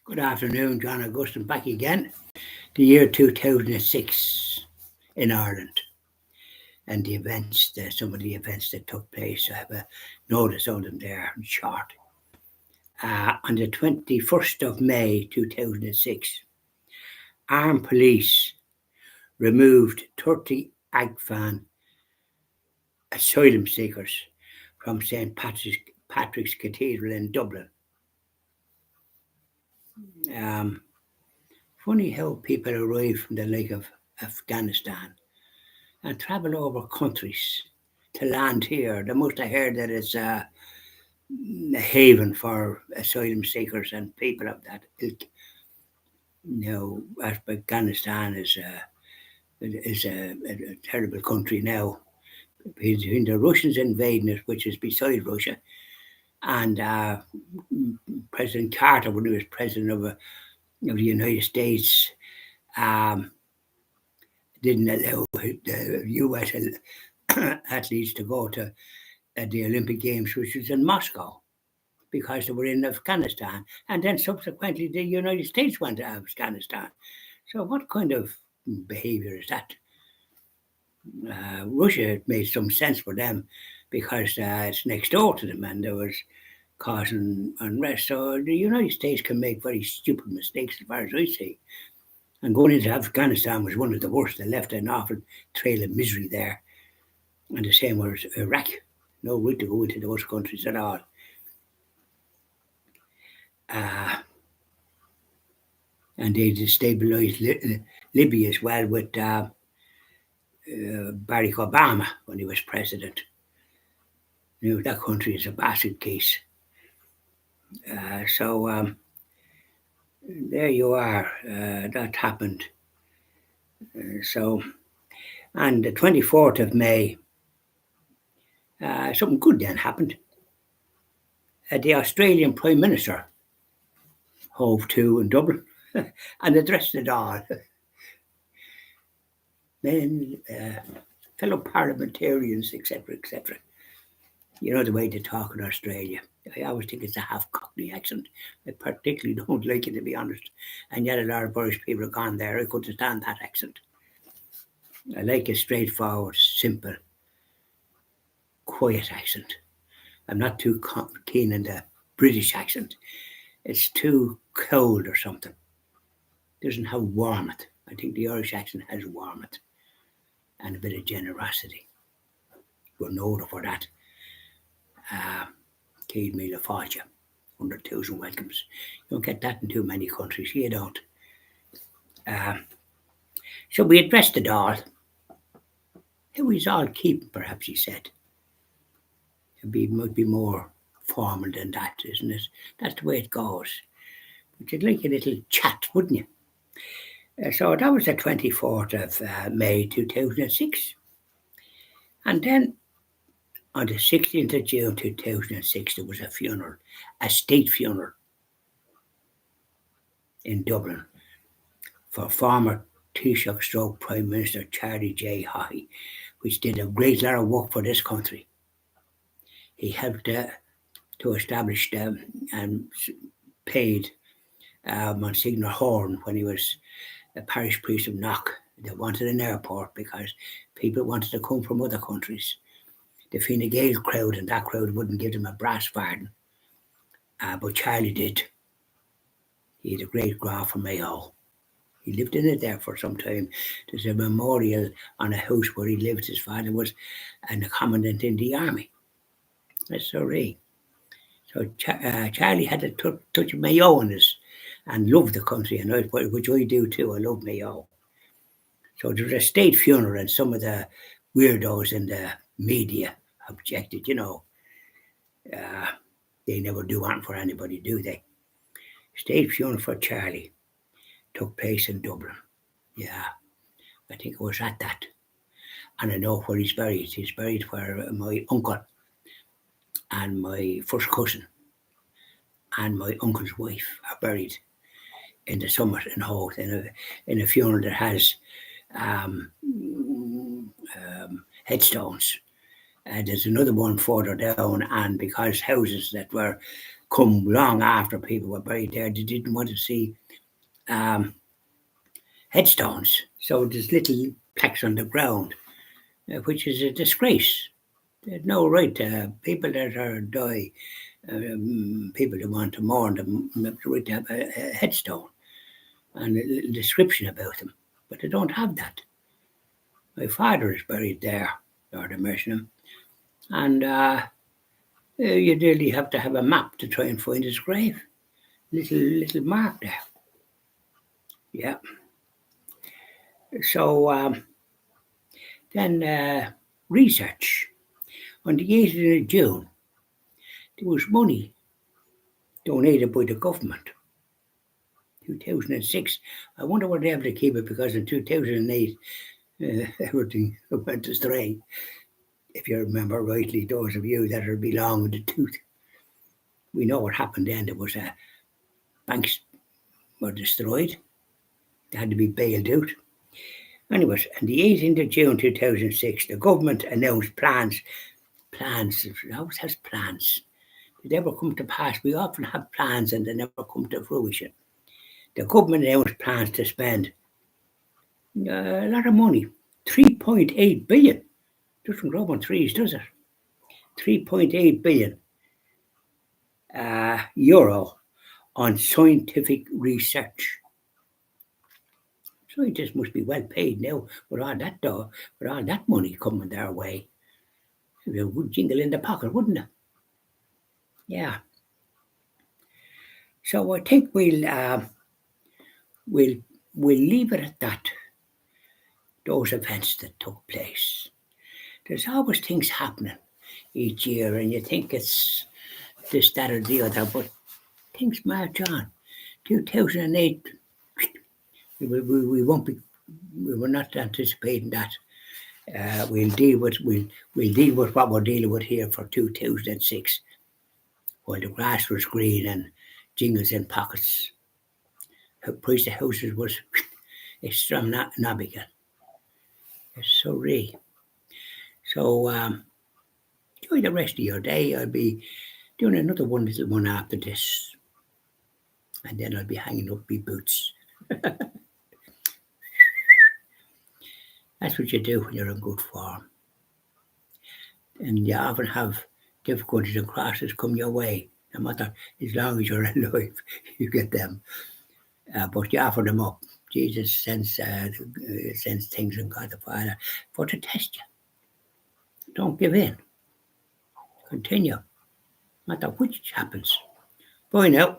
Good afternoon, John Augustine back again. The year 2006 in Ireland and the events, some of the events that took place. I have a notice on them there in short. On the 21st of May 2006, armed police removed 30 Agfan asylum seekers from St. Patrick's Cathedral in Dublin. Funny how people arrive from the like of Afghanistan and travel over countries to land here. They must have heard that it's a haven for asylum seekers and people of that ilk. Afghanistan is a terrible country now. Between the Russians invading it, which is beside Russia, and President Carter, when he was president of the United States, didn't allow the US athletes to go to the Olympic Games, which was in Moscow, because they were in Afghanistan. And then subsequently, the United States went to Afghanistan. So what kind of behavior is that? Russia made some sense for them because it's next door to them and there was causing unrest. So the United States can make very stupid mistakes as far as I see. And going into Afghanistan was one of the worst. They left an awful trail of misery there. And the same was Iraq. No way to go into those countries at all. And they destabilized Libya as well with Barack Obama when he was president. That country is a basket case. So there you are. That happened. On the 24th of May, something good then happened. The Australian Prime Minister hove to in Dublin and addressed the Dail. Then fellow parliamentarians, etc., etc. You know the way they talk in Australia. I always think it's a half Cockney accent. I particularly don't like it, to be honest. And yet a lot of Irish people have gone there. I couldn't stand that accent. I like a straightforward, simple, quiet accent. I'm not too keen on the British accent. It's too cold or something. Doesn't have warmth. I think the Irish accent has warmth and a bit of generosity. We're known for that. Keid me la fáilte, 100,000 welcomes. You don't get that in too many countries. You don't. So we addressed the Dail. Who is all keeping, perhaps, he said. It might be more formal than that, isn't it? That's the way it goes. But you'd like a little chat, wouldn't you? So that was the 24th of May 2006. And then on the 16th of June 2006, there was a funeral, a state funeral in Dublin for former Taoiseach stroke Prime Minister Charlie J. Haughey, which did a great lot of work for this country. He helped to establish and paid Monsignor Horn when he was a parish priest of Knock. They wanted an airport because people wanted to come from other countries. The Fine Gael crowd, and that crowd wouldn't give them a brass farthing. But Charlie did. He had a great graph for Mayo. He lived in it there for some time. There's a memorial on a house where he lived. His father was a commandant in the army. That's so right. So Charlie had a touch of Mayo in us and loved the country, and which I do too. I love Mayo. So there was a state funeral, and some of the weirdos in the media objected. They never do anything for anybody, do they? State funeral for Charlie took place in Dublin. Yeah, I think it was at that. And I know where he's buried. He's buried where my uncle and my first cousin and my uncle's wife are buried in the summit in Howth in a funeral that has headstones. There's another one further down, and because houses that were come long after people were buried there. They didn't want to see um, headstones. So there's little plaques on the ground, which is a disgrace. There's no right to people that are die, people that want to mourn them, have the right to have a headstone and a little description about them. But they don't have that. My father is buried there, Lord have mercy on him, and you nearly have to have a map to try and find his grave. Little mark there. Yeah. So then research. On the 18th of June, there was money donated by the government. 2006. I wonder were they able to keep it, because in 2008 everything went astray. If you remember rightly, those of you that are belong with the tooth, we know what happened then. There was banks were destroyed. They had to be bailed out. Anyways, on the 18th of June 2006, the government announced plans. Plans, it always has plans. They never come to pass. We often have plans and they never come to fruition. The government announced plans to spend a lot of money, 3.8 billion. Doesn't grow on trees, does it? 3.8 billion euro on scientific research. Scientists must be well paid now with all that money coming their way. It would jingle in the pocket, wouldn't it? Yeah. So I think we'll leave it at that. Those events that took place. There's always things happening each year, and you think it's this, that, or the other, but things march on. 2008, we won't be. We were not anticipating that. We'll deal with what we're dealing with here for 2006, while the grass was green and jingles in pockets. The price of houses was extreme nabigal. It's so re. So during the rest of your day, I'll be doing another little one after this, and then I'll be hanging up my boots. That's what you do when you're in good form. And you often have difficulties and crosses come your way. No matter, as long as you're alive, you get them. But you offer them up. Jesus sends things in God the Father for to test you. Don't give in. Continue. No matter which happens. Bye now.